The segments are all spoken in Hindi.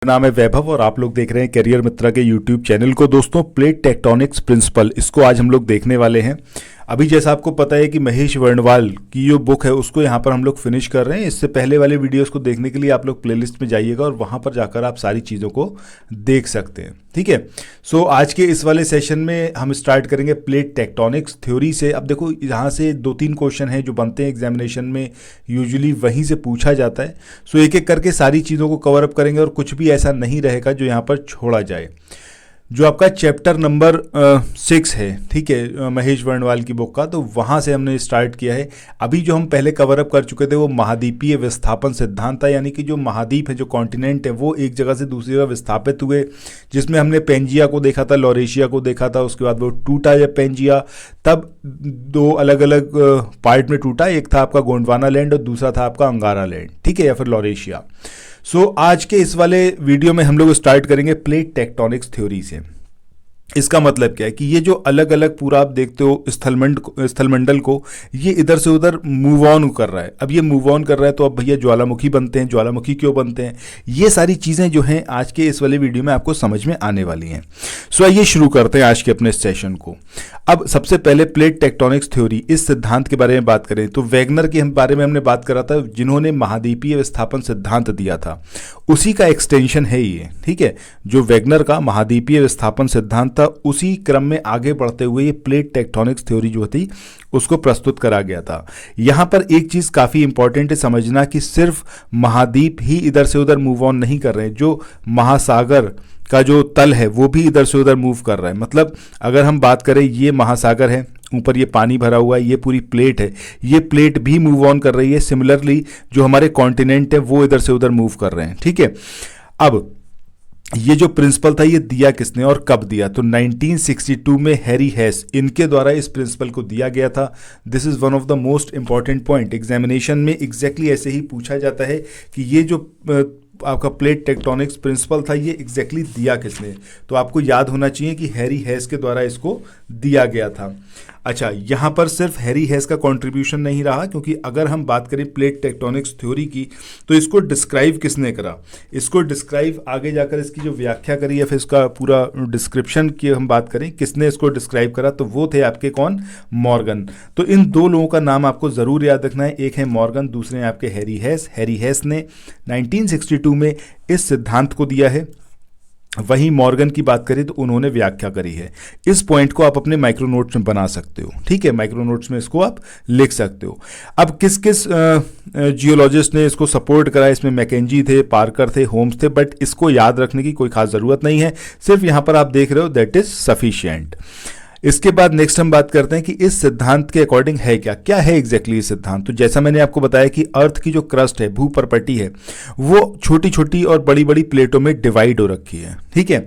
मेरा नाम है वैभव और आप लोग देख रहे हैं करियर मित्रा के यूट्यूब चैनल को। दोस्तों, प्लेट टेक्टोनिक्स प्रिंसिपल, इसको आज हम लोग देखने वाले हैं। अभी जैसा आपको पता है कि महेश वर्णवाल की जो बुक है उसको यहाँ पर हम लोग फिनिश कर रहे हैं। इससे पहले वाले वीडियोस को देखने के लिए आप लोग प्लेलिस्ट में जाइएगा और वहाँ पर जाकर आप सारी चीज़ों को देख सकते हैं। ठीक है। सो आज के इस वाले सेशन में हम स्टार्ट करेंगे प्लेट टेक्टोनिक्स थ्योरी से। अब देखो, यहाँ से 2-3 क्वेश्चन हैं जो बनते हैं एग्जामिनेशन में, यूजुअली वहीं से पूछा जाता है। सो एक एक करके सारी चीज़ों को कवर अप करेंगे और कुछ भी ऐसा नहीं रहेगा जो यहाँ पर छोड़ा जाए। जो आपका चैप्टर नंबर 6 है, ठीक है, महेश वर्णवाल की बुक का, तो वहाँ से हमने स्टार्ट किया है। अभी जो हम पहले कवर अप कर चुके थे वो महाद्वीपीय विस्थापन सिद्धांत था, यानी कि जो महाद्वीप है, जो कॉन्टिनेंट है, वो एक जगह से दूसरी जगह विस्थापित हुए, जिसमें हमने पेंजिया को देखा था, लॉरेशिया को देखा था। उसके बाद वो टूटा जब पेंजिया, तब 2 अलग अलग पार्ट में टूटा। एक था आपका गोंडवाना लैंड और दूसरा था आपका अंगारा लैंड, ठीक है, या फिर लॉरेशिया। सो आज के इस वाले वीडियो में हम लोग स्टार्ट करेंगे प्लेट टेक्टोनिक्स थ्योरी से। इसका मतलब क्या है कि ये जो अलग अलग पूरा आप देखते हो स्थलमंडल को, ये इधर से उधर मूव ऑन कर रहा है। अब ये मूव ऑन कर रहा है तो अब भैया ज्वालामुखी बनते हैं। ज्वालामुखी क्यों बनते हैं, ये सारी चीज़ें जो हैं आज के इस वाले वीडियो में आपको समझ में आने वाली हैं। सो आइए शुरू करते हैं आज के अपने सेशन को। अब सबसे पहले प्लेट टेक्टोनिक्स थ्योरी, इस सिद्धांत के बारे में बात करें तो वैगनर के बारे में हमने बात करा था, जिन्होंने महाद्वीपीय विस्थापन सिद्धांत दिया था, उसी का एक्सटेंशन है ये। ठीक है, जो वैगनर का महाद्वीपीय विस्थापन सिद्धांत था, उसी क्रम में आगे बढ़ते हुए ये प्लेट टेक्टोनिक्स थ्योरी जो थी उसको प्रस्तुत करा गया था। यहां पर एक चीज काफी इंपॉर्टेंट है समझना कि सिर्फ महाद्वीप ही इधर से उधर मूव ऑन नहीं कर रहे हैं, जो महासागर का जो तल है वो भी इधर से उधर मूव कर रहा है। मतलब अगर हम बात करें, ये महासागर है, ऊपर ये पानी भरा हुआ है, ये पूरी प्लेट है, ये प्लेट भी मूव ऑन कर रही है। सिमिलरली जो हमारे कॉन्टिनेंट है वो इधर से उधर मूव कर रहे हैं। ठीक है। अब ये जो प्रिंसिपल था ये दिया किसने और कब दिया, तो 1962 में हैरी हेस, इनके द्वारा इस प्रिंसिपल को दिया गया था। This is one of the most important point. Examination में एग्जैक्टली ऐसे ही पूछा जाता है कि ये जो आपका प्लेट टेक्टोनिक्स प्रिंसिपल था ये एग्जैक्टली दिया किसने, तो आपको याद होना चाहिए कि हैरी हेस के द्वारा इसको दिया गया था। अच्छा, यहाँ पर सिर्फ हैरी हेस का कंट्रीब्यूशन नहीं रहा, क्योंकि अगर हम बात करें प्लेट टेक्टोनिक्स थ्योरी की, तो इसको डिस्क्राइब किसने करा, इसको डिस्क्राइब आगे जाकर इसकी जो व्याख्या करी या फिर इसका पूरा डिस्क्रिप्शन की हम बात करें, किसने इसको डिस्क्राइब करा, तो वो थे आपके कौन, मॉर्गन। तो इन 2 लोगों का नाम आपको ज़रूर याद रखना है, एक है मॉर्गन, दूसरे हैं आपके हैरी हेस। हैरी हेस ने 1962 में इस सिद्धांत को दिया है। वहीं मॉर्गन की बात करें तो उन्होंने व्याख्या करी है। इस पॉइंट को आप अपने माइक्रो नोट्स में बना सकते हो। ठीक है, माइक्रो नोट्स में इसको आप लिख सकते हो। अब किस किस जियोलॉजिस्ट ने इसको सपोर्ट करा, इसमें मैकेंजी थे, पार्कर थे, होम्स थे, बट इसको याद रखने की कोई खास ज़रूरत नहीं है, सिर्फ यहाँ पर आप देख रहे हो, दैट इज सफिशिएंट। इसके बाद नेक्स्ट हम बात करते हैं कि इस सिद्धांत के अकॉर्डिंग है क्या, क्या है एग्जैक्टली ये सिद्धांत। तो जैसा मैंने आपको बताया कि अर्थ की जो क्रस्ट है, भूपर्पटी है, वो छोटी छोटी और बड़ी बड़ी प्लेटों में डिवाइड हो रखी है। ठीक है।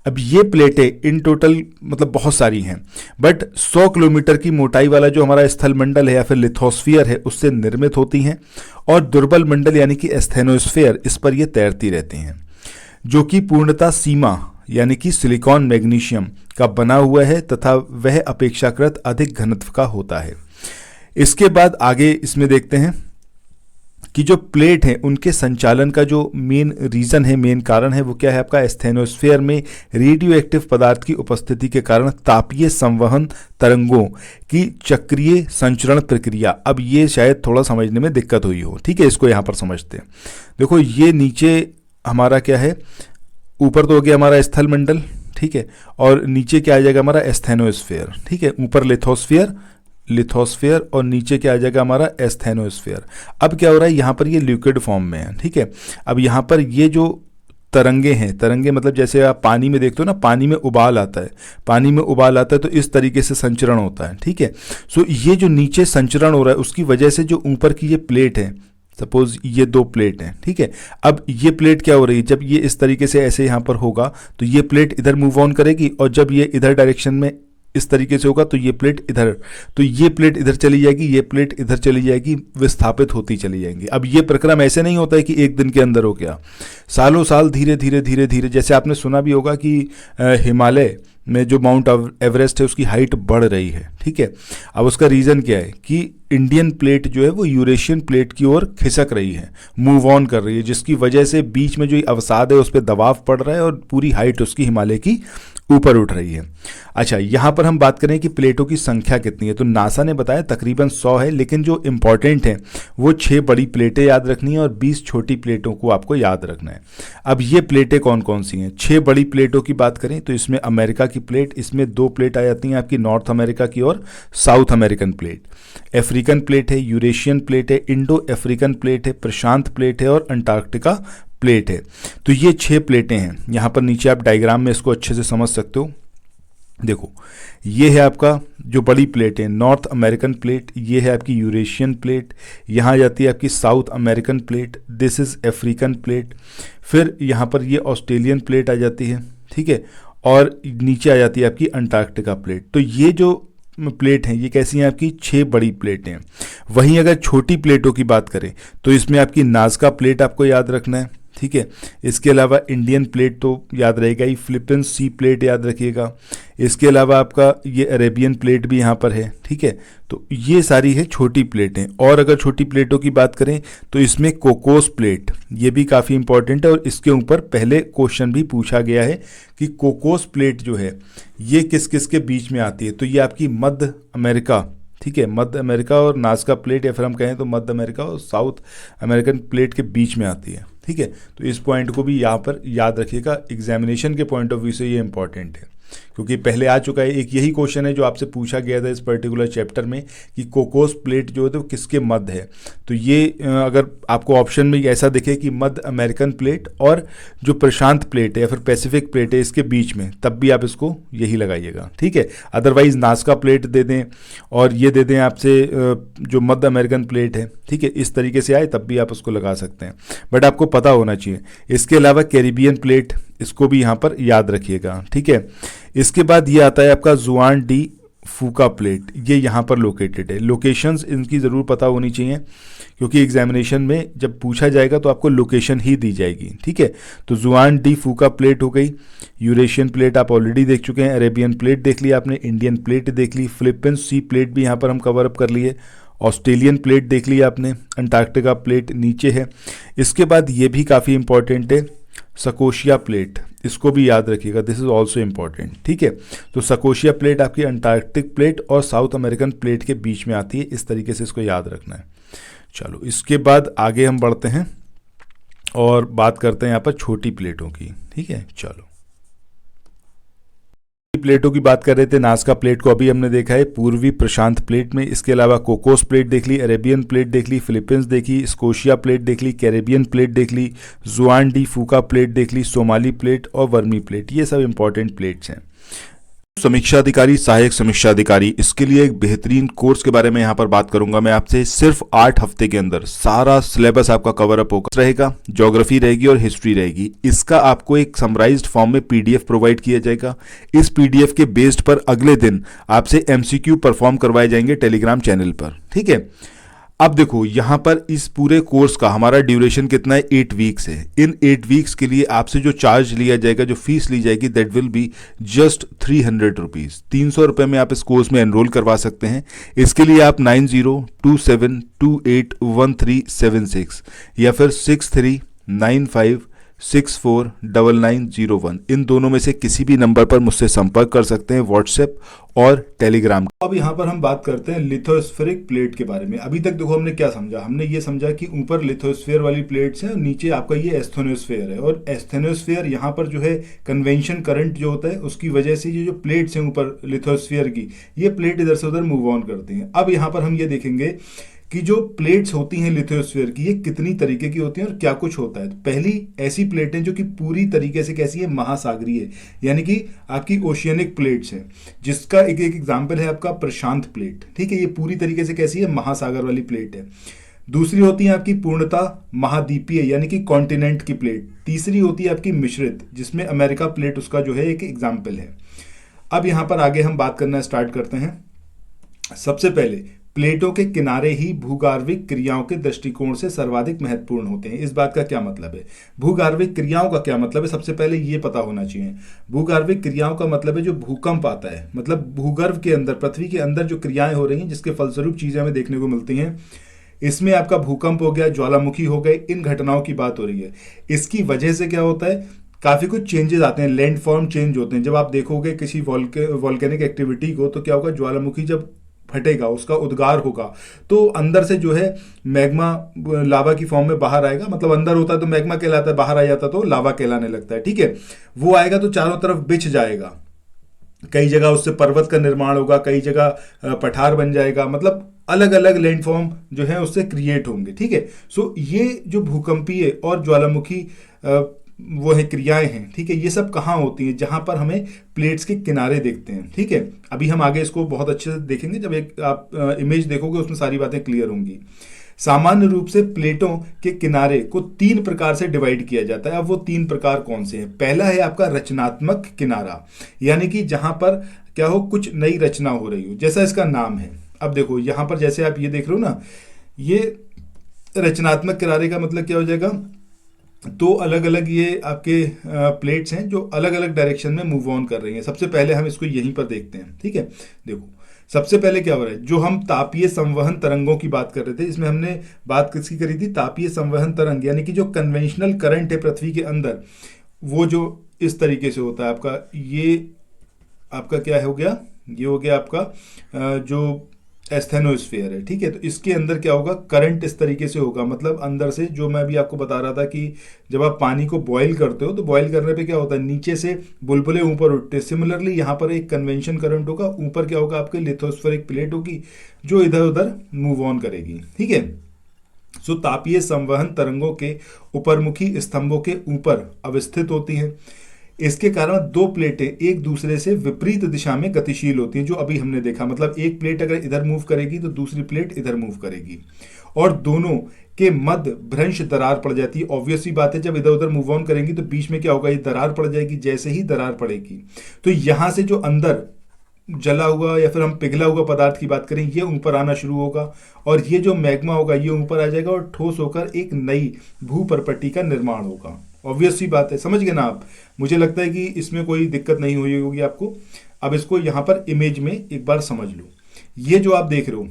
अब ये प्लेटें इन टोटल मतलब बहुत सारी हैं, बट 100 किलोमीटर की मोटाई वाला जो हमारा स्थलमंडल है या फिर लिथोस्फीयर है, उससे निर्मित होती हैं, और दुर्बल मंडल यानी कि एस्थेनोस्फीयर, इस पर ये तैरती रहती हैं, जो कि पूर्णतः सीमा यानी कि सिलिकॉन मैग्नीशियम का बना हुआ है तथा वह अपेक्षाकृत अधिक घनत्व का होता है। इसके बाद आगे इसमें देखते हैं कि जो प्लेट है उनके संचालन का जो मेन रीज़न है, मेन कारण है, वो क्या है आपका, एस्थेनोस्फीयर में रेडियो एक्टिव पदार्थ की उपस्थिति के कारण तापीय संवहन तरंगों की चक्रीय संचरण प्रक्रिया। अब ये शायद थोड़ा समझने में दिक्कत हुई हो। ठीक है, इसको यहाँ पर समझते हैं। देखो, ये नीचे हमारा क्या है, ऊपर तो हो गया हमारा स्थलमंडल, ठीक है, और नीचे क्या आ जाएगा हमारा एस्थेनोस्फीयर। ठीक है, ऊपर लिथोस्फीयर और नीचे क्या आ जाएगा हमारा एस्थेनोस्फीयर। अब क्या हो रहा है, यहाँ पर ये लिक्विड फॉर्म में है। ठीक है। अब यहाँ पर ये जो तरंगे हैं, तरंगे मतलब जैसे आप पानी में देखते हो ना, पानी में उबाल आता है, पानी में उबाल आता है तो इस तरीके से संचरण होता है। ठीक है। सो ये जो नीचे संचरण हो रहा है उसकी वजह से जो ऊपर की ये प्लेट है, सपोज ये 2 प्लेट हैं, ठीक है, अब ये प्लेट क्या हो रही है, जब ये इस तरीके से ऐसे यहाँ पर होगा तो ये प्लेट इधर मूव ऑन करेगी, और जब ये इधर डायरेक्शन में इस तरीके से होगा तो ये प्लेट इधर, तो ये प्लेट इधर चली जाएगी, ये प्लेट इधर चली जाएगी, विस्थापित होती चली जाएंगी। अब ये प्रक्रम ऐसे नहीं होता है कि एक दिन के अंदर हो गया, सालों साल धीरे धीरे धीरे धीरे, जैसे आपने सुना भी होगा कि हिमालय में जो माउंट एवरेस्ट है उसकी हाइट बढ़ रही है। ठीक है। अब उसका रीज़न क्या है कि इंडियन प्लेट जो है वो यूरेशियन प्लेट की ओर खिसक रही है, मूव ऑन कर रही है, जिसकी वजह से बीच में जो अवसाद है उस पर दबाव पड़ रहा है और पूरी हाइट उसकी हिमालय की ऊपर उठ रही है। अच्छा, यहाँ पर हम बात करें कि प्लेटों की संख्या कितनी है, तो नासा ने बताया तकरीबन 100 है, लेकिन जो इंपॉर्टेंट है वो 6 बड़ी प्लेटें याद रखनी है और 20 छोटी प्लेटों को आपको याद रखना है। अब ये प्लेटें कौन कौन सी हैं? 6 बड़ी प्लेटों की बात करें तो इसमें अमेरिका की प्लेट, इसमें 2 प्लेट आ जाती हैं आपकी नॉर्थ अमेरिका की और south American plate, African plate है, यूरेशियन प्लेट है, इंडो अफ्रीकन प्लेट है, प्रशांत प्लेट है और अंटार्कटिका प्लेट है। तो ये 6 प्लेटें हैं। यहाँ पर नीचे आप डायग्राम में इसको अच्छे से समझ सकते हो। देखो, ये है आपका जो बड़ी प्लेट है नॉर्थ अमेरिकन प्लेट, ये है आपकी यूरेशियन प्लेट, यहाँ आ जाती है आपकी south American plate, this is African plate, फिर यहाँ पर ये ऑस्ट्रेलियन प्लेट आ जाती है, ठीक है, और नीचे आ जाती है आपकी अंटार्कटिका प्लेट। तो ये जो प्लेट हैं ये कैसी हैं? आपकी 6 बड़ी प्लेटें हैं। वहीं अगर छोटी प्लेटों की बात करें तो इसमें आपकी नाज़का प्लेट आपको याद रखना है, ठीक है। इसके अलावा इंडियन प्लेट तो याद रहेगा ही, फिलीपींस सी प्लेट याद रखिएगा। इसके अलावा आपका ये अरेबियन प्लेट भी यहाँ पर है, ठीक है। तो ये सारी है छोटी प्लेटें। और अगर छोटी प्लेटों की बात करें तो इसमें कोकोस प्लेट, ये भी काफ़ी इंपॉर्टेंट है और इसके ऊपर पहले क्वेश्चन भी पूछा गया है कि कोकोस प्लेट जो है ये किस किस के बीच में आती है। तो ये आपकी मध्य अमेरिका, ठीक है, मध्य अमेरिका और नाज़का प्लेट, या फिर हम कहें तो मध्य अमेरिका और साउथ अमेरिकन प्लेट के बीच में आती है, ठीक है। तो इस पॉइंट को भी यहाँ पर याद रखिएगा, एग्जामिनेशन के पॉइंट ऑफ व्यू से ये इंपॉर्टेंट है, क्योंकि पहले आ चुका है। एक यही क्वेश्चन है जो आपसे पूछा गया था इस पर्टिकुलर चैप्टर में कि कोकोस प्लेट जो है तो किसके मध्य है। तो ये अगर आपको ऑप्शन में ऐसा दिखे कि मध्य अमेरिकन प्लेट और जो प्रशांत प्लेट है या फिर पैसिफिक प्लेट है इसके बीच में, तब भी आप इसको यही लगाइएगा, ठीक है। अदरवाइज नाज़का प्लेट दे दें और ये दे दें आपसे जो मध्य अमेरिकन प्लेट है, ठीक है, इस तरीके से आए तब भी आप उसको लगा सकते हैं, बट आपको पता होना चाहिए। इसके अलावा कैरिबियन प्लेट, इसको भी यहाँ पर याद रखिएगा, ठीक है। इसके बाद ये आता है आपका जुआन डी फूका प्लेट, ये यहाँ पर लोकेटेड है। लोकेशंस इनकी ज़रूर पता होनी चाहिए, क्योंकि एग्जामिनेशन में जब पूछा जाएगा तो आपको लोकेशन ही दी जाएगी, ठीक है। तो जुआन डी फूका प्लेट हो गई, यूरेशियन प्लेट आप ऑलरेडी देख चुके हैं, अरेबियन प्लेट देख ली आपने, इंडियन प्लेट देख ली, फिलीपींस सी प्लेट भी यहाँ पर हम कवर अप कर लिए, ऑस्ट्रेलियन प्लेट देख ली आपने, अंटार्कटिका प्लेट नीचे है। इसके बाद ये भी काफ़ी इंपॉर्टेंट है, सकोशिया प्लेट, इसको भी याद रखिएगा, दिस इज ऑल्सो इम्पॉर्टेंट, ठीक है। तो सकोशिया प्लेट आपकी अंटार्कटिक प्लेट और साउथ अमेरिकन प्लेट के बीच में आती है, इस तरीके से इसको याद रखना है। चलो, इसके बाद आगे हम बढ़ते हैं और बात करते हैं यहाँ पर छोटी प्लेटों की, ठीक है। चलो, प्लेटों की बात कर रहे थे, नाज़का प्लेट को अभी हमने देखा है पूर्वी प्रशांत प्लेट में। इसके अलावा कोकोस प्लेट देख ली, अरेबियन प्लेट देख ली, फिलीपींस देखी, स्कोशिया प्लेट देख ली, कैरेबियन प्लेट देख ली, जुआन डी फूका प्लेट देख ली, सोमाली प्लेट और वर्मी प्लेट, ये सब इंपॉर्टेंट प्लेट्स हैं। समीक्षा अधिकारी, सहायक समीक्षा अधिकारी, इसके लिए एक बेहतरीन कोर्स के बारे में यहाँ पर बात करूंगा मैं आपसे। सिर्फ 8 हफ्ते के अंदर सारा सिलेबस आपका कवर अप होगा रहेगा, ज्योग्राफी रहेगी और हिस्ट्री रहेगी। इसका आपको एक समराइज्ड फॉर्म में पीडीएफ प्रोवाइड किया जाएगा। इस पीडीएफ के बेस्ड पर अगले दिन आपसे एमसीक्यू परफॉर्म करवाए जाएंगे टेलीग्राम चैनल पर, ठीक है। अब देखो, यहाँ पर इस पूरे कोर्स का हमारा ड्यूरेशन कितना है? 8 वीक्स है। इन 8 वीक्स के लिए आपसे जो चार्ज लिया जाएगा, जो फीस ली जाएगी, that will be just 300 rupees. 300 रुपये में आप इस कोर्स में एनरोल करवा सकते हैं। इसके लिए आप 9027281376 या फिर 6395649901 इन दोनों में से किसी भी नंबर पर मुझसे संपर्क कर सकते हैं, व्हाट्सएप और टेलीग्राम। अब यहाँ पर हम बात करते हैं लिथोस्फेरिक प्लेट के बारे में। अभी तक देखो हमने क्या समझा, हमने ये समझा कि ऊपर लिथोस्फेयर वाली प्लेट्स हैं, नीचे आपका ये एस्थेनोस्फेयर है। और एस्थेनोस्फेयर यहाँ पर जो है कन्वेंशन करंट जो होता है उसकी वजह से ये जो प्लेट्स हैं ऊपर लिथोस्फेयर की, ये प्लेट इधर से उधर मूव ऑन करती हैं। अब यहाँ पर हम ये देखेंगे कि जो प्लेट्स होती हैं लिथोस्फीयर की, ये कितनी तरीके की होती हैं और क्या कुछ होता है। तो पहली ऐसी प्लेटें जो कि पूरी तरीके से कैसी है, महासागरीय, यानी कि आपकी ओशियनिक प्लेट्स हैं, जिसका एक एग्जांपल है आपका प्रशांत प्लेट, ठीक है। ये पूरी तरीके से कैसी है, महासागर वाली प्लेट है। दूसरी होती है आपकी पूर्णतः महाद्वीपीय, यानी कि कॉन्टिनेंट की प्लेट। तीसरी होती है आपकी मिश्रित, जिसमें अमेरिका प्लेट उसका जो है एक एग्जाम्पल है। अब यहाँ पर आगे हम बात करना स्टार्ट करते हैं। सबसे पहले प्लेटों के किनारे ही भूगार्विक क्रियाओं के दृष्टिकोण से सर्वाधिक महत्वपूर्ण होते हैं। इस बात का क्या मतलब है? भूगार्विक क्रियाओं का क्या मतलब है, सबसे पहले ये पता होना चाहिए। भूगार्विक क्रियाओं का मतलब है जो भूकंप आता है, मतलब भूगर्भ के अंदर, पृथ्वी के अंदर जो क्रियाएं हो रही हैं जिसके फलस्वरूप चीजें हमें देखने को मिलती हैं, इसमें आपका भूकंप हो गया, ज्वालामुखी हो गए, इन घटनाओं की बात हो रही है। इसकी वजह से क्या होता है, काफ़ी कुछ चेंजेस आते हैं, लैंड फॉर्म चेंज होते हैं। जब आप देखोगे किसी वॉल्केनिक एक्टिविटी को, तो क्या होगा, ज्वालामुखी जब फटेगा, उसका उद्गार होगा, तो अंदर से जो है मैग्मा लावा की फॉर्म में बाहर आएगा। मतलब अंदर होता है तो मैग्मा कहलाता है, बाहर आ जाता तो लावा कहलाने लगता है। ठीक है, वो आएगा तो चारों तरफ बिछ जाएगा, कई जगह उससे पर्वत का निर्माण होगा, कई जगह पठार बन जाएगा, मतलब अलग अलग लैंडफॉर्म जो है उससे क्रिएट होंगे। ठीक है, सो ये जो भूकंपीय और ज्वालामुखी वो है क्रियाएं हैं, ठीक है, ये सब कहाँ होती हैं, जहां पर हमें प्लेट्स के किनारे देखते हैं। ठीक है, अभी हम आगे इसको बहुत अच्छे से देखेंगे, जब एक आप इमेज देखोगे उसमें सारी बातें क्लियर होंगी। सामान्य रूप से प्लेटों के किनारे को 3 प्रकार से डिवाइड किया जाता है। अब वो 3 प्रकार कौन से हैं? पहला है आपका रचनात्मक किनारा, यानी कि जहां पर क्या हो, कुछ नई रचना हो रही हो, जैसा इसका नाम है। अब देखो यहां पर जैसे आप ये देख रहे हो ना, ये रचनात्मक किनारे का मतलब क्या हो जाएगा, 2 अलग अलग ये आपके प्लेट्स हैं जो अलग अलग डायरेक्शन में मूव ऑन कर रही हैं। सबसे पहले हम इसको यहीं पर देखते हैं। ठीक है, देखो सबसे पहले क्या हो रहा है, जो हम तापीय संवहन तरंगों की बात कर रहे थे, इसमें हमने बात किसकी करी थी, तापीय संवहन तरंग, यानी कि जो कन्वेंशनल करंट है पृथ्वी के अंदर, वो जो इस तरीके से होता है आपका, ये आपका क्या हो गया, ये हो गया आपका जो एस्थेनोस्फीयर है। ठीक है, तो इसके अंदर क्या होगा, करंट इस तरीके से होगा, मतलब अंदर से, जो मैं अभी आपको बता रहा था कि जब आप पानी को बॉईल करते हो तो बॉईल करने पे क्या होता है, नीचे से बुलबुले ऊपर उठते हैं। सिमिलरली यहाँ पर एक कन्वेंशन करंट होगा, ऊपर क्या होगा, आपके लिथोस्फेरिक प्लेट होगी जो इधर उधर मूव ऑन करेगी। ठीक है, सो तापीय संवहन तरंगों के ऊपरमुखी स्तंभों के ऊपर अवस्थित होती हैं। इसके कारण 2 प्लेटें एक दूसरे से विपरीत दिशा में गतिशील होती हैं, जो अभी हमने देखा। मतलब एक प्लेट अगर इधर मूव करेगी तो दूसरी प्लेट इधर मूव करेगी, और दोनों के मध्य भ्रंश दरार पड़ जाती है। ऑब्वियस सी बात है, जब इधर उधर मूव ऑन करेंगी तो बीच में क्या होगा, ये दरार पड़ जाएगी। जैसे ही दरार पड़ेगी तो यहां से जो अंदर जला हुआ या फिर हम पिघला हुआ पदार्थ की बात करें, ये ऊपर आना शुरू होगा, और ये जो मैग्मा होगा ये ऊपर आ जाएगा और ठोस होकर एक नई भूपर्पट्टी का निर्माण होगा। ऑब्वियस सी बात है, समझ गए ना आप? मुझे लगता है कि इसमें कोई दिक्कत नहीं हुई होगी आपको। अब इसको यहाँ पर इमेज में एक बार समझ लो। ये जो आप देख रहे हो,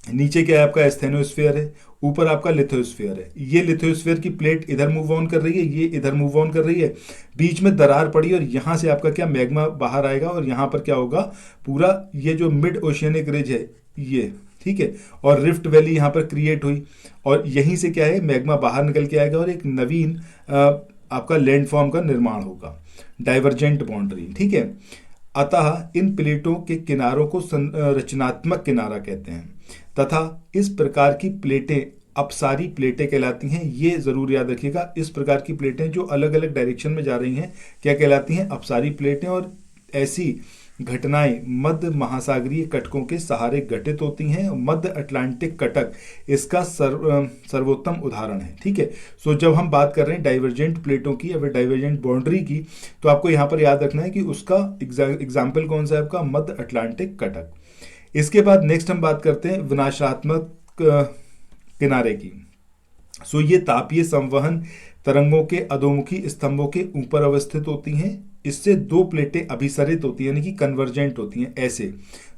नीचे क्या है आपका एस्थेनोस्फीयर है, ऊपर आपका लिथोस्फीयर है। ये लिथोस्फीयर की प्लेट इधर मूव ऑन कर रही है, ये इधर मूव ऑन कर रही है, बीच में दरार पड़ी और यहाँ से आपका क्या मैग्मा बाहर आएगा, और यहाँ पर क्या होगा, पूरा ये जो मिड ओशियनिक रिज है ये, ठीक है, और रिफ्ट वैली यहाँ पर क्रिएट हुई, और यहीं से क्या है, मैग्मा बाहर निकल के आएगा और एक नवीन आपका लैंडफॉर्म का निर्माण होगा, डाइवर्जेंट बाउंड्री। ठीक है, अतः इन प्लेटों के किनारों को रचनात्मक किनारा कहते हैं, तथा इस प्रकार की प्लेटें अपसारी प्लेटें कहलाती हैं। ये जरूर याद रखिएगा, इस प्रकार की प्लेटें जो अलग अलग डायरेक्शन में जा रही हैं क्या कहलाती हैं, अपसारी प्लेटें। और ऐसी घटनाएं मध्य महासागरीय कटकों के सहारे घटित होती हैं। मध्य अटलांटिक कटक इसका सर्वोत्तम उदाहरण है। ठीक है, सो जब हम बात कर रहे हैं डाइवर्जेंट प्लेटों की या फिर डाइवर्जेंट बाउंड्री की, तो आपको यहाँ पर याद रखना है कि उसका एग्जाम्पल कौन सा है, आपका मध्य अटलांटिक कटक। इसके बाद नेक्स्ट हम बात करते हैं विनाशात्मक किनारे की। सो ये तापीय संवहन तरंगों के अधोमुखी स्तंभों के ऊपर अवस्थित होती हैं। इससे 2 प्लेटें अभिसरित होती हैं, यानी कि कन्वर्जेंट होती हैं। ऐसे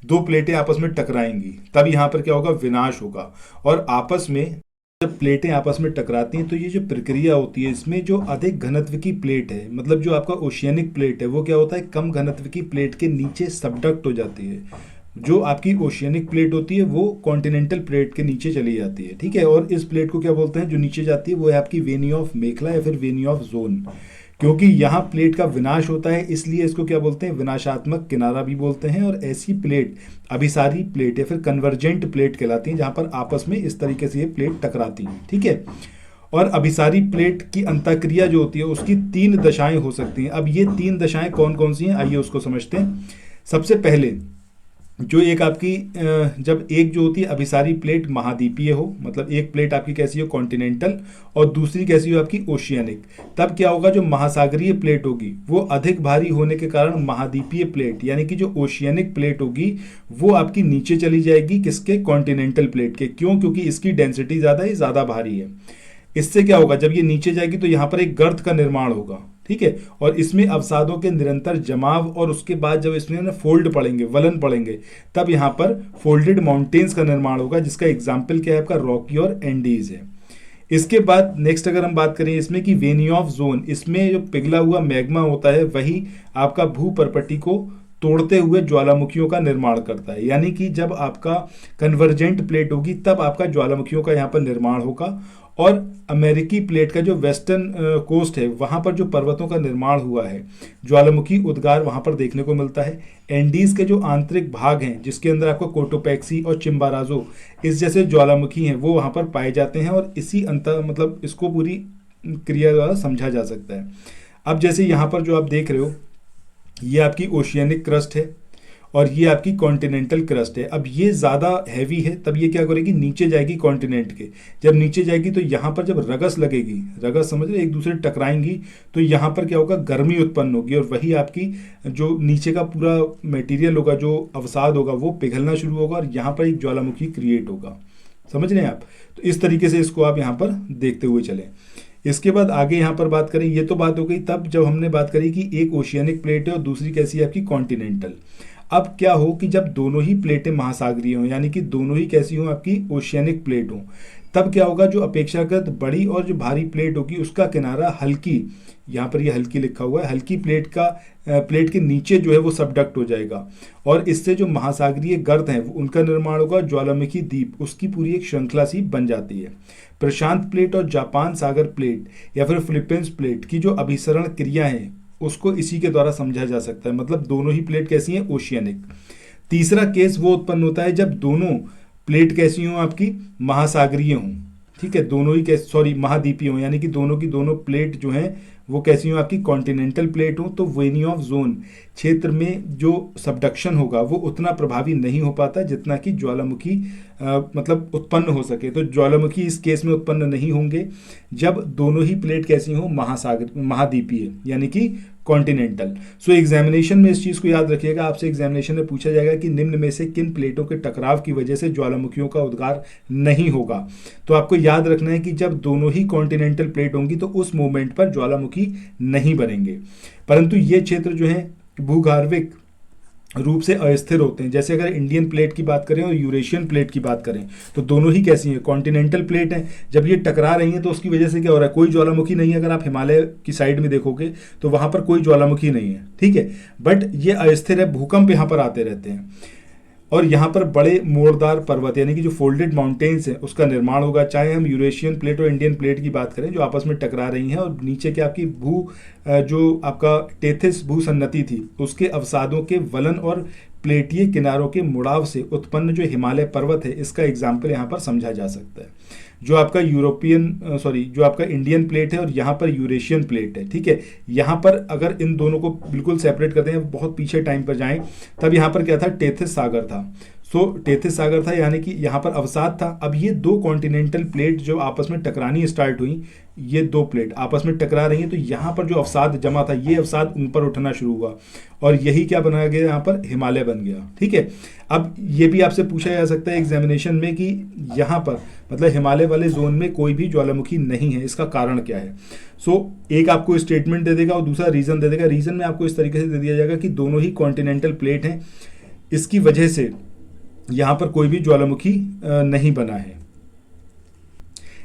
2 प्लेटें आपस में टकराएंगी, तब यहाँ पर क्या होगा, विनाश होगा। और आपस में जब प्लेटें आपस में टकराती हैं तो ये जो प्रक्रिया होती है, इसमें जो अधिक घनत्व की प्लेट है, मतलब जो आपका ओशियनिक प्लेट है, वो क्या होता है, कम घनत्व की प्लेट के नीचे सबडक्ट हो जाती है। जो आपकी ओशियनिक प्लेट होती है वो कॉन्टिनेंटल प्लेट के नीचे चली जाती है। ठीक है, और इस प्लेट को क्या बोलते हैं, जो नीचे जाती है, वो है आपकी वेनी ऑफ मेखला या फिर वेनी ऑफ जोन। क्योंकि यहाँ प्लेट का विनाश होता है, इसलिए इसको क्या बोलते हैं, विनाशात्मक किनारा भी बोलते हैं। और ऐसी प्लेट अभिसारी प्लेट या फिर कन्वर्जेंट प्लेट कहलाती हैं, जहाँ पर आपस में इस तरीके से ये प्लेट टकराती हैं। ठीक है, और अभिसारी प्लेट की अंतःक्रिया जो होती है उसकी 3 दशाएं हो सकती हैं। अब ये 3 दशाएं कौन कौन सी हैं, आइए उसको समझते हैं। सबसे पहले जो एक आपकी जब एक जो होती है अभिसारी प्लेट महाद्वीपीय हो, मतलब एक प्लेट आपकी कैसी हो कॉन्टिनेंटल और दूसरी कैसी हो आपकी ओशियनिक, तब क्या होगा जो महासागरीय प्लेट होगी वो अधिक भारी होने के कारण महाद्वीपीय प्लेट यानी कि जो ओशियनिक प्लेट होगी वो आपकी नीचे चली जाएगी किसके, कॉन्टिनेंटल प्लेट के। क्यों? क्योंकि इसकी डेंसिटी ज़्यादा है, ज़्यादा भारी है। इससे क्या होगा जब ये नीचे जाएगी तो यहाँ पर एक गर्त का निर्माण होगा, ठीक है, और इसमें अवसादों के निरंतर जमाव और उसके बाद जब इसमें ना फोल्ड पड़ेंगे, वलन पड़ेंगे, तब यहाँ पर फोल्डेड माउंटेन्स का निर्माण होगा, जिसका एग्जाम्पल क्या है आपका रॉकी और एंडीज है। इसके बाद नेक्स्ट अगर हम बात करें इसमें कि वेनियॉफ जोन, इसमें जो पिघला हुआ मैग्मा होता है वही आपका भूपर्पटी को तोड़ते हुए ज्वालामुखियों का निर्माण करता है। यानी कि जब आपका कन्वर्जेंट प्लेट होगी तब आपका ज्वालामुखियों का यहाँ पर निर्माण होगा। और अमेरिकी प्लेट का जो वेस्टर्न कोस्ट है वहाँ पर जो पर्वतों का निर्माण हुआ है, ज्वालामुखी उद्गार वहाँ पर देखने को मिलता है। एंडीज के जो आंतरिक भाग हैं जिसके अंदर आपको कोटोपैक्सी और चिम्बाराजो इस जैसे ज्वालामुखी हैं वो वहाँ पर पाए जाते हैं, और इसी अंतर मतलब इसको पूरी क्रिया द्वारा समझा जा सकता है। अब जैसे यहाँ पर जो आप देख रहे हो ये आपकी ओशियनिक क्रस्ट है और ये आपकी कॉन्टिनेंटल क्रस्ट है। अब ये ज़्यादा हैवी है, तब ये क्या करेगी, नीचे जाएगी कॉन्टिनेंट के। जब नीचे जाएगी तो यहाँ पर जब रगस लगेगी, रगस समझ रहे, एक दूसरे टकराएंगी, तो यहाँ पर क्या होगा, गर्मी उत्पन्न होगी और वही आपकी जो नीचे का पूरा मटेरियल होगा, जो अवसाद होगा, वो पिघलना शुरू होगा और यहाँ पर एक ज्वालामुखी क्रिएट होगा। समझ रहे हैं आप? तो इस तरीके से इसको आप यहाँ पर देखते हुए चलें। इसके बाद आगे यहाँ पर बात करें, ये तो बात हो गई तब जब हमने बात करी कि एक ओशियनिक प्लेट है और दूसरी कैसी है आपकी कॉन्टिनेंटल। अब क्या हो कि जब दोनों ही प्लेटें महासागरीय हों, यानी कि दोनों ही कैसी हों आपकी ओशियनिक प्लेट हों, तब क्या होगा जो अपेक्षाकृत बड़ी और जो भारी प्लेट होगी उसका किनारा हल्की, यहाँ पर ये हल्की लिखा हुआ है, हल्की प्लेट का प्लेट के नीचे जो है वो सबडक्ट हो जाएगा और इससे जो महासागरीय गर्त हैं उनका निर्माण होगा। ज्वालामुखी द्वीप उसकी पूरी एक श्रृंखला सी बन जाती है। प्रशांत प्लेट और जापान सागर प्लेट या फिर फिलीपींस प्लेट की जो अभिसरण क्रिया है उसको इसी के द्वारा समझा जा सकता है, मतलब दोनों ही प्लेट कैसी हैं, ओशियनिक। तीसरा केस वो उत्पन्न होता है जब दोनों प्लेट कैसी हों आपकी महासागरीय हों, ठीक है, दोनों ही महाद्वीपीय हों, यानी कि दोनों की दोनों प्लेट जो हैं वो कैसी हो आपकी कॉन्टिनेंटल प्लेट हो, तो वेनियॉफ जोन क्षेत्र में जो सबडक्शन होगा वो उतना प्रभावी नहीं हो पाता जितना कि ज्वालामुखी मतलब उत्पन्न हो सके। तो ज्वालामुखी इस केस में उत्पन्न नहीं होंगे जब दोनों ही प्लेट कैसी हो, महाद्वीपीय यानी कि कॉन्टिनेंटल। सो एग्जामिनेशन में इस चीज़ को याद रखिएगा, आपसे एग्जामिनेशन में पूछा जाएगा कि निम्न में से किन प्लेटों के टकराव की वजह से ज्वालामुखियों का उद्गार नहीं होगा। तो आपको याद रखना है कि जब दोनों ही कॉन्टिनेंटल प्लेट होंगी तो उस मोमेंट पर ज्वालामुखी नहीं बनेंगे, परंतु ये क्षेत्र जो है भूगर्भिक रूप से अस्थिर होते हैं। जैसे अगर इंडियन प्लेट की बात करें और यूरेशियन प्लेट की बात करें तो दोनों ही कैसी हैं, कॉन्टिनेंटल प्लेट हैं। जब ये टकरा रही हैं तो उसकी वजह से क्या हो रहा है, कोई ज्वालामुखी नहीं है। अगर आप हिमालय की साइड में देखोगे तो वहाँ पर कोई ज्वालामुखी नहीं है, ठीक है, बट ये अस्थिर है, भूकंप यहाँ पर आते रहते हैं और यहाँ पर बड़े मोड़दार पर्वत यानी कि जो फोल्डेड माउंटेन्स हैं उसका निर्माण होगा। चाहे हम यूरेशियन प्लेट और इंडियन प्लेट की बात करें जो आपस में टकरा रही हैं और नीचे के आपकी जो आपका टेथिस भूसन्नति थी उसके अवसादों के वलन और प्लेटीय किनारों के मुड़ाव से उत्पन्न जो हिमालय पर्वत है इसका एग्जाम्पल यहाँ पर समझा जा सकता है। जो आपका जो आपका इंडियन प्लेट है और यहाँ पर यूरेशियन प्लेट है, ठीक है, यहाँ पर अगर इन दोनों को बिल्कुल सेपरेट करते हैं, बहुत पीछे टाइम पर जाएं, तब यहाँ पर क्या था, टेथिस सागर था। टेथिस सागर था यानी कि यहाँ पर अवसाद था। अब ये दो कॉन्टिनेंटल प्लेट जो आपस में टकरानी स्टार्ट हुई, ये दो प्लेट आपस में टकरा रही हैं, तो यहाँ पर जो अवसाद जमा था ये अवसाद ऊपर उठना शुरू हुआ और यही क्या बनाया गया, यहाँ पर हिमालय बन गया, ठीक है। अब ये भी आपसे पूछा जा सकता है एग्जामिनेशन में कि यहाँ पर मतलब हिमालय वाले जोन में कोई भी ज्वालामुखी नहीं है, इसका कारण क्या है। एक आपको स्टेटमेंट दे देगा और दूसरा रीजन दे देगा। रीजन में आपको इस तरीके से दे दिया जाएगा कि दोनों ही कॉन्टिनेंटल प्लेट हैं, इसकी वजह से यहाँ पर कोई भी ज्वालामुखी नहीं बना है।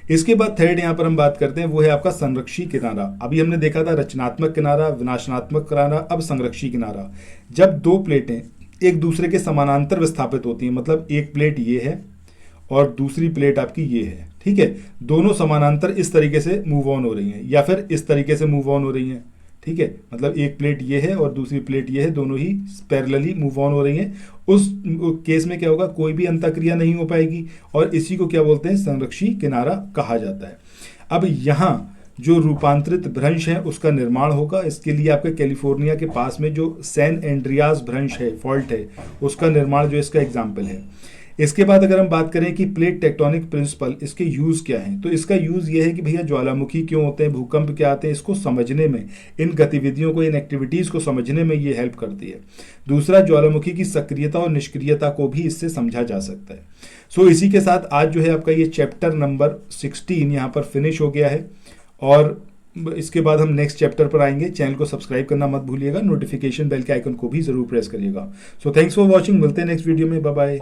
इसके बाद थर्ड यहाँ पर हम बात करते हैं वो है आपका संरक्षी किनारा। अभी हमने देखा था रचनात्मक किनारा, विनाशनात्मक किनारा, अब संरक्षी किनारा। जब दो प्लेटें एक दूसरे के समानांतर विस्थापित होती हैं, मतलब एक प्लेट ये है और दूसरी प्लेट आपकी ये है, ठीक है, दोनों समानांतर इस तरीके से मूव ऑन हो रही हैं या फिर इस तरीके से मूव ऑन हो रही हैं, ठीक है, मतलब एक प्लेट ये है और दूसरी प्लेट ये है, दोनों ही पैरेलली मूव ऑन हो रही हैं। उस केस में क्या होगा, कोई भी अंतःक्रिया नहीं हो पाएगी और इसी को क्या बोलते हैं, संरक्षी किनारा कहा जाता है। अब यहाँ जो रूपांतरित भ्रंश है उसका निर्माण होगा। इसके लिए आपके कैलिफोर्निया के पास में जो सैन एंड्रियास भ्रंश है, फॉल्ट है, उसका निर्माण जो इसका एग्जाम्पल है। इसके बाद अगर हम बात करें कि प्लेट टेक्टोनिक प्रिंसिपल, इसके यूज़ क्या हैं, तो इसका यूज़ ये है कि भैया ज्वालामुखी क्यों होते हैं, भूकंप क्या आते हैं, इसको समझने में, इन गतिविधियों को, इन एक्टिविटीज़ को समझने में ये हेल्प करती है। दूसरा, ज्वालामुखी की सक्रियता और निष्क्रियता को भी इससे समझा जा सकता है। सो इसी के साथ आज जो है आपका ये चैप्टर नंबर 16 यहाँ पर फिनिश हो गया है, और इसके बाद हम नेक्स्ट चैप्टर पर आएंगे। चैनल को सब्सक्राइब करना मत भूलिएगा, नोटिफिकेशन बेल के आइकन को भी जरूर प्रेस करिएगा। सो थैंक्स फॉर वॉचिंग, मिलते हैं नेक्स्ट वीडियो में, बाय बाय।